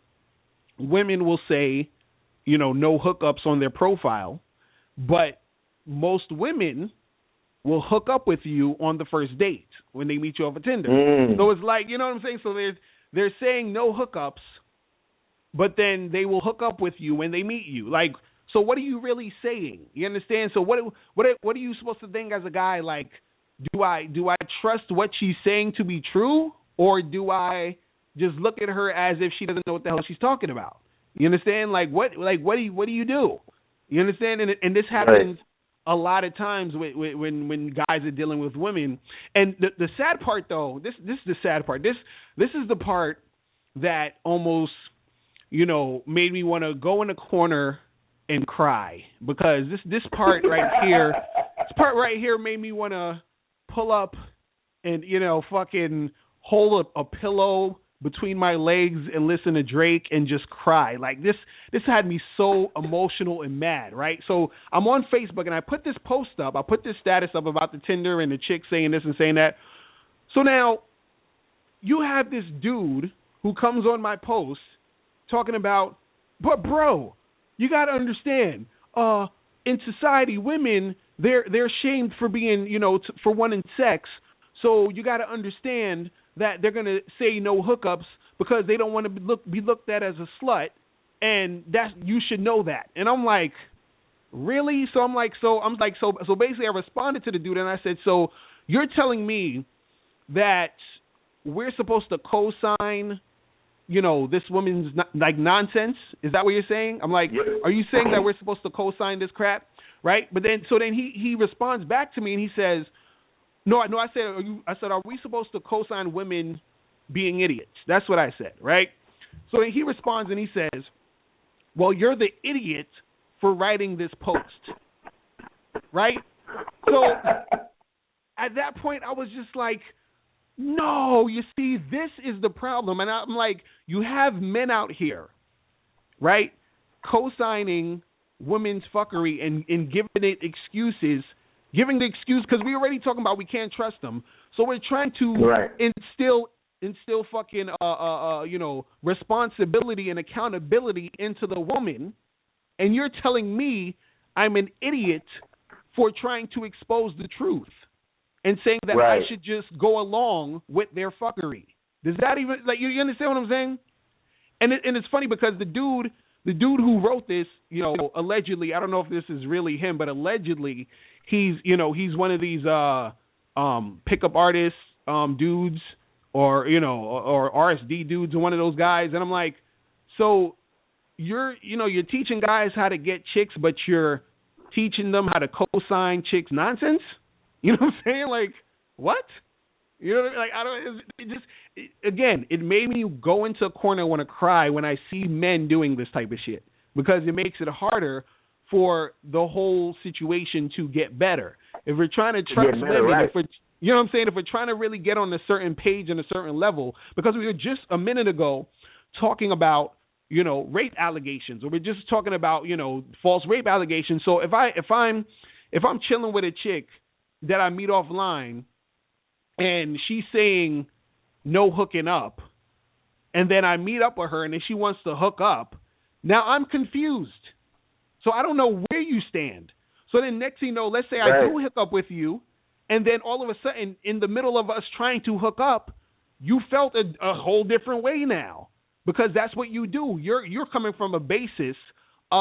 women will say, you know, no hookups on their profile, but most women will hook up with you on the first date when they meet you off of Tinder. So it's like, you know what I'm saying? So they're saying no hookups, but then they will hook up with you when they meet you. Like, so what are you really saying? You understand? So what are you supposed to think as a guy? Like, do I trust what she's saying to be true, or do I just look at her as if she doesn't know what the hell she's talking about? You understand? Like what do you do? You understand? And this happens a lot of times when guys are dealing with women. And the sad part, though, this is the sad part. This is the part that almost, you know, made me want to go in a corner and cry, because this part right here made me want to pull up and, you know, fucking hold a pillow between my legs and listen to Drake and just cry. Like this had me so emotional and mad, right? So I'm on Facebook and I put this post up. I put this status up about the Tinder and the chick saying this and saying that. So now you have this dude who comes on my post talking about, but bro, you got to understand, in society, women, they're shamed for being, you know, for wanting sex. So you got to understand that they're going to say no hookups because they don't want to be looked at as a slut, and you should know that. And I'm like, really? So basically I responded to the dude and I said, so you're telling me that we're supposed to co-sign, you know, this woman's like nonsense? Is that what you're saying? I'm like, are you saying that we're supposed to co-sign this crap? Right? But then he responds back to me and he says, No, I said, are we supposed to co-sign women being idiots? That's what I said, right? So he responds and he says, well, you're the idiot for writing this post, right? So at that point, I was just like, no, you see, this is the problem. And I'm like, you have men out here, right, co-signing women's fuckery and giving it excuses. Giving the excuse, because we already talking about we can't trust them. So we're trying to instill fucking, you know, responsibility and accountability into the woman. And you're telling me I'm an idiot for trying to expose the truth and saying that I should just go along with their fuckery. Does that even, like, you understand what I'm saying? And it's funny because the dude who wrote this, you know, allegedly, I don't know if this is really him, but allegedly, he's one of these pickup artist dudes, or, you know, or RSD dudes, or one of those guys. And I'm like, so you're teaching guys how to get chicks, but you're teaching them how to co-sign chicks nonsense? You know what I'm saying? Like, what? You know what I mean? Like, I don't. Again, it made me go into a corner and want to cry when I see men doing this type of shit, because it makes it harder for the whole situation to get better. If we're trying to trust women, you know what I'm saying? If we're trying to really get on a certain page and a certain level, because we were just a minute ago talking about, you know, rape allegations, or we're just talking about, you know, false rape allegations. So if I'm chilling with a chick that I meet offline, and she's saying no hooking up, and then I meet up with her, and then she wants to hook up, now I'm confused. So I don't know where you stand. So then next thing you know, let's say I do hook up with you, and then all of a sudden, in the middle of us trying to hook up, you felt a whole different way now, because that's what you do. You're coming from a basis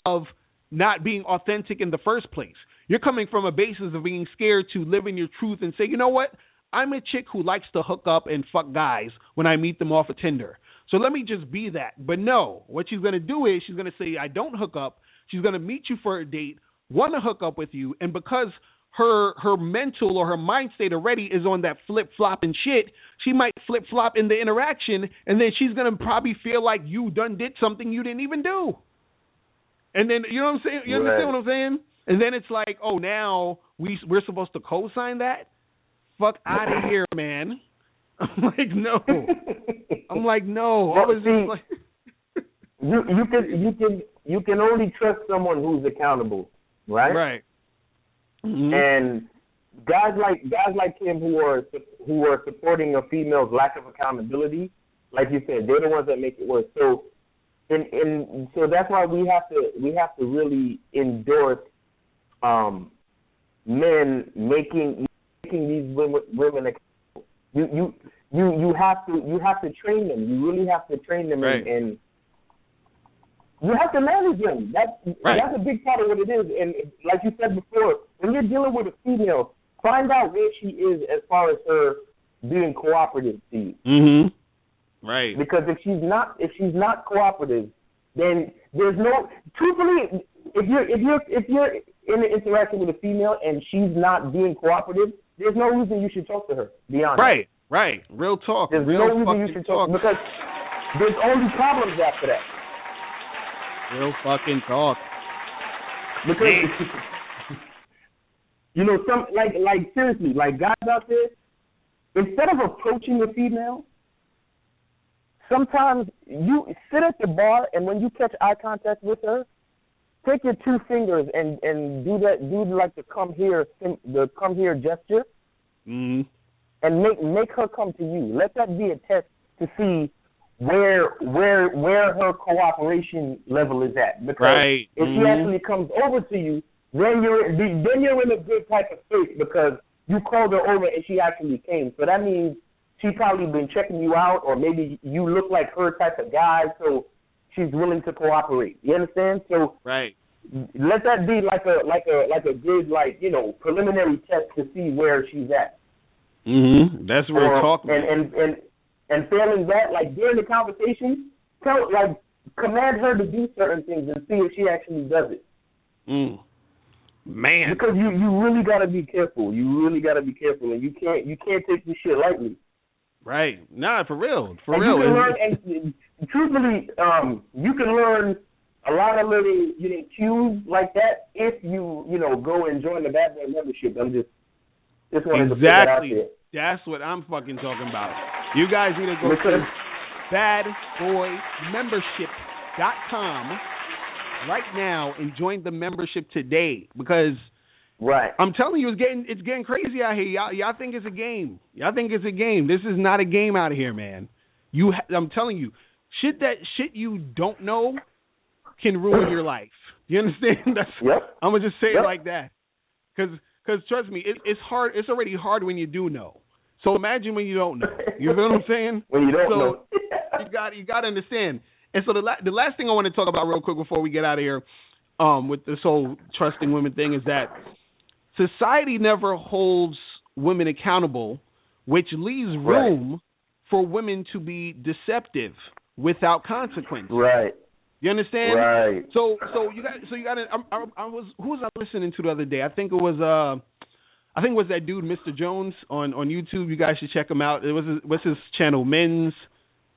of not being authentic in the first place. You're coming from a basis of being scared to live in your truth and say, you know what? I'm a chick who likes to hook up and fuck guys when I meet them off of Tinder. So let me just be that. But no, what she's going to do is she's going to say, I don't hook up. She's going to meet you for a date, want to hook up with you, and because her mental or her mind state already is on that flip-flop and shit, she might flip-flop in the interaction, and then she's going to probably feel like you done did something you didn't even do. And then, you know what I'm saying? You understand what I'm saying? And then it's like, oh, now we're supposed to co-sign that? Fuck out of here, man. I'm like, no. I'm like, no. Well, I was just like... You can only trust someone who's accountable, right? Right. Mm-hmm. And guys like him who are supporting a female's lack of accountability, like you said, they're the ones that make it worse. So, so that's why we have to really endorse men making these women accountable. You have to train them. You really have to train them, right. and you have to manage them. That's a big part of what it is. And like you said before, when you're dealing with a female, find out where she is as far as her being cooperative to you. Mm-hmm. Right. Because if she's not cooperative, then there's no. Truthfully, if you're in an interaction with a female and she's not being cooperative, there's no reason you should talk to her. Be honest. Right. Right. Real talk. There's Real no reason you should talk because there's only problems after that. Real fucking talk. Because you know, some like seriously, like guys out there, instead of approaching a female, sometimes you sit at the bar and when you catch eye contact with her, take your two fingers and do like the come here gesture, mm-hmm. and make her come to you. Let that be a test to see where her cooperation level is at. Because right. if mm-hmm. she actually comes over to you, then you're in a good type of space because you called her over and she actually came. So that means she probably been checking you out, or maybe you look like her type of guy, so she's willing to cooperate. You understand? So right. let that be like a good preliminary test to see where she's at. Mm-hmm. That's what we're talking about. And failing that, like during the conversation, command her to do certain things and see if she actually does it. Mm. Man, because you really gotta be careful. You really gotta be careful, and you can't take this shit lightly. Right? Nah, for real. You can learn, and truthfully, you can learn a lot of little cues like that if you go and join the Bad Boy membership. I'm just wanted to put that out there. That's what I'm fucking talking about. You guys need to go to badboymembership.com right now and join the membership today, because I'm telling you, it's getting crazy out here. Y'all think it's a game. Y'all think it's a game. This is not a game out here, man. I'm telling you, shit you don't know can ruin your life. You understand? I'm gonna just say it like that, because trust me, it's hard. It's already hard when you do know. So imagine when you don't know. You feel what I'm saying? When you don't know. you got to understand. And so the last thing I want to talk about real quick before we get out of here, with this whole trusting women thing, is that society never holds women accountable, which leaves room for women to be deceptive without consequence. Right. You understand? Right. So you got who was I listening to the other day? I think it was that dude, Mr. Jones, on YouTube. You guys should check him out. What's his channel? Men's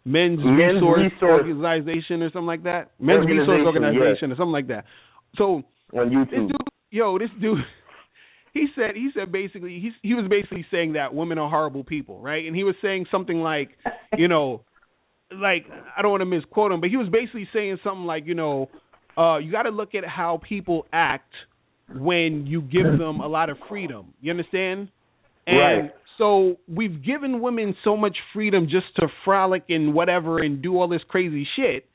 Resource Organization or something like that. Men's Resource Organization or something like that. So on YouTube, this dude, he said basically he was basically saying that women are horrible people, right? And he was saying something like, like, I don't want to misquote him, but he was basically saying something like, you got to look at how people act when you give them a lot of freedom. You understand? And so we've given women so much freedom just to frolic and whatever and do all this crazy shit.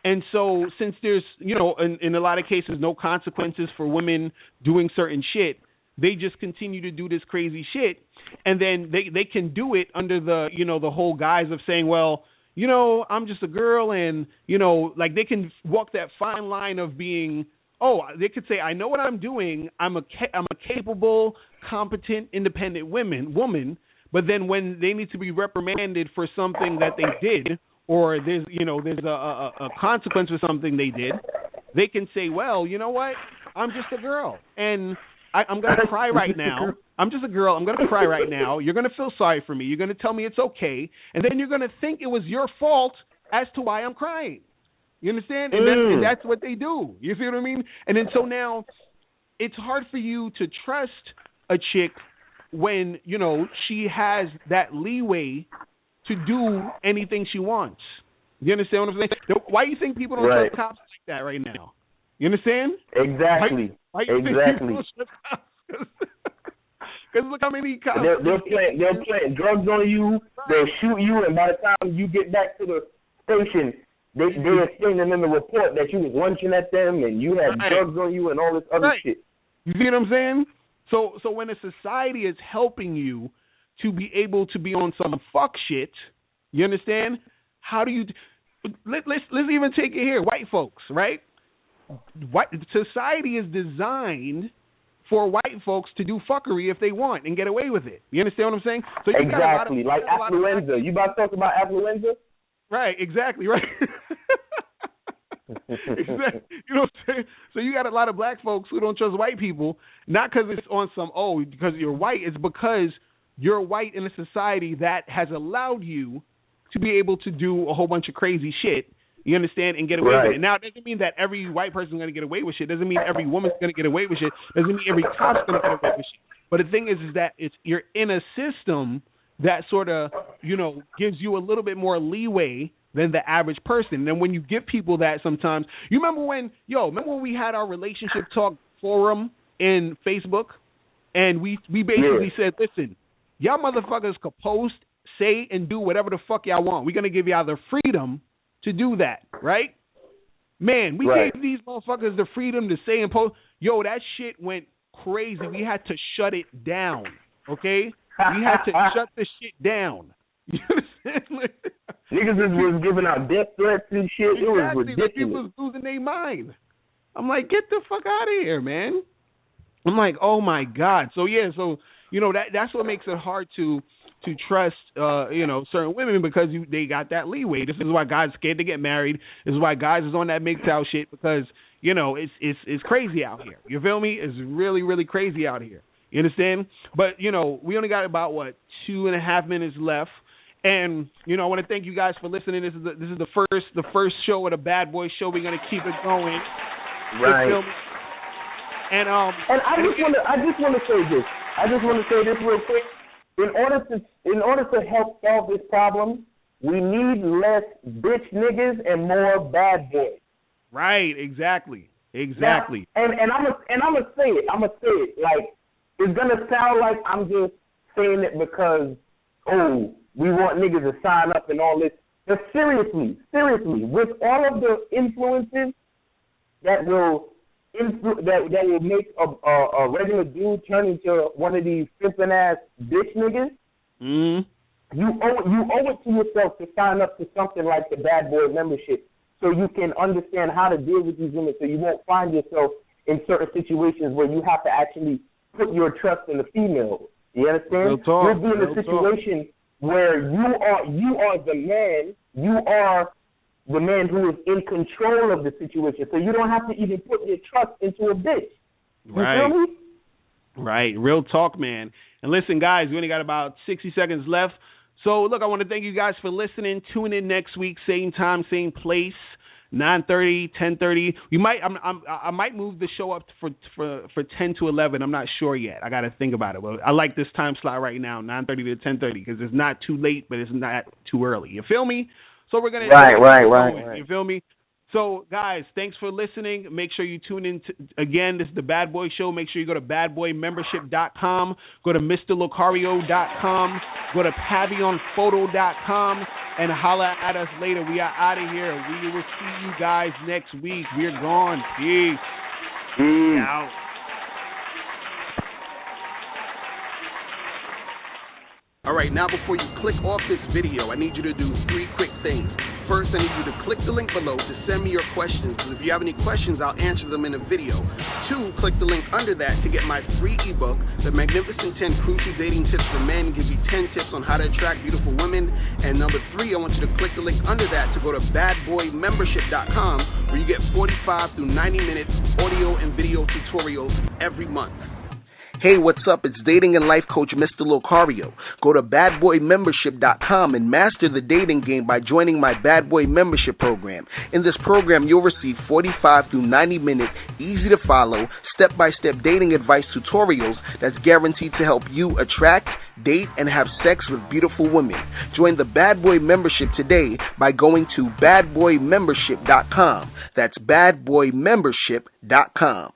And so since there's, in a lot of cases, no consequences for women doing certain shit, they just continue to do this crazy shit. And then they can do it under the, the whole guise of saying, well, I'm just a girl, and, like they can walk that fine line of being, they could say, I know what I'm doing. I'm a capable, competent, independent woman. But then when they need to be reprimanded for something that they did, or there's a consequence for something they did, they can say, well, you know what? I'm just a girl. And I'm going to cry right now. I'm just a girl. I'm going to cry right now. You're going to feel sorry for me. You're going to tell me it's okay. And then you're going to think it was your fault as to why I'm crying. You understand? And that's what they do. You see what I mean? And then so now it's hard for you to trust a chick when, you know, she has that leeway to do anything she wants. You understand what I'm saying? Why do you think people don't trust cops like that right now? You understand? Exactly. Why you exactly. Because look how many cops. They'll plant drugs on you. They'll shoot you, and by the time you get back to the station, they're stating in the report that you was lunching at them and you had drugs on you and all this other shit. You see what I'm saying? So when a society is helping you to be able to be on some fuck shit, you understand? How do you? Let's even take it here, white folks, right? Society is designed for white folks to do fuckery if they want and get away with it. You understand what I'm saying? So you exactly, like affluenza. You about to talk about affluenza? Right, exactly, right. Exactly. You know what I'm saying? So you got a lot of black folks who don't trust white people, not because it's on some, because you're white. It's because you're white in a society that has allowed you to be able to do a whole bunch of crazy shit. You understand? And get away with it. Now, it doesn't mean that every white person is going to get away with shit. Doesn't mean every woman's going to get away with shit. Doesn't mean every cop's going to get away with shit. But the thing is that you're in a system that sort of, you know, gives you a little bit more leeway than the average person. And when you give people that sometimes, you remember when we had our relationship talk forum in Facebook, and we basically said, listen, y'all motherfuckers could post, say, and do whatever the fuck y'all want. We're going to give y'all the freedom to do that, right? Man, we gave these motherfuckers the freedom to say and post. Yo, that shit went crazy. We had to shut it down, okay? We had to shut the shit down. You understand? Niggas was giving out death threats and shit. Exactly. It was ridiculous. Like, people was losing their mind. I'm like, get the fuck out of here, man. I'm like, oh my God. So you know, that's what makes it hard to trust, you know, certain women, because they got that leeway. This is why guys scared to get married. This is why guys is on that MGTOW shit, because, you know, it's crazy out here. You feel me? It's really, really crazy out here. You understand? But, you know, we only got about, 2.5 minutes left. And, you know, I want to thank you guys for listening. This is the first show of the Bad Boy Show. We're going to keep it going. Right. And I just want to say this. I just want to say this real quick. In order to help solve this problem, we need less bitch niggas and more bad boys. Right, exactly. Now, and I'm gonna say it. Like, it's gonna sound like I'm just saying it because we want niggas to sign up and all this. But seriously, with all of the influences that will make a regular dude turn into one of these pimpin' ass bitch niggas, you owe it to yourself to sign up to something like the Bad Boy membership, so you can understand how to deal with these women, so you won't find yourself in certain situations where you have to actually put your trust in the female. You understand? You'll be in a situation where you are the man, you are the man who is in control of the situation, so you don't have to even put your trust into a bitch. You feel me? Right. Real talk, man. And listen, guys, we only got about 60 seconds left. So, look, I want to thank you guys for listening. Tune in next week, same time, same place, 9:30, 10:30. I might move the show up for 10 to 11. I'm not sure yet. I got to think about it. But I like this time slot right now, 9:30 to 10:30, because it's not too late, but it's not too early. You feel me? So we're going to... Right. You feel me? So, guys, thanks for listening. Make sure you tune in. Again, this is the Bad Boy Show. Make sure you go to badboymembership.com. Go to MrLocario.com. Go to pavillonphoto.com and holla at us later. We are out of here. We will see you guys next week. We're gone. Peace. Out. All right, now before you click off this video, I need you to do 3 quick things. First, I need you to click the link below to send me your questions, because if you have any questions, I'll answer them in a video. 2, click the link under that to get my free ebook, The Magnificent 10 Crucial Dating Tips for Men. Gives you 10 tips on how to attract beautiful women. And number 3, I want you to click the link under that to go to badboymembership.com, where you get 45 through 90-minute audio and video tutorials every month. Hey, what's up? It's dating and life coach Mr. Locario. Go to badboymembership.com and master the dating game by joining my Bad Boy membership program. In this program, you'll receive 45 through 90-minute, easy-to-follow, step-by-step dating advice tutorials that's guaranteed to help you attract, date, and have sex with beautiful women. Join the Bad Boy membership today by going to badboymembership.com. That's badboymembership.com.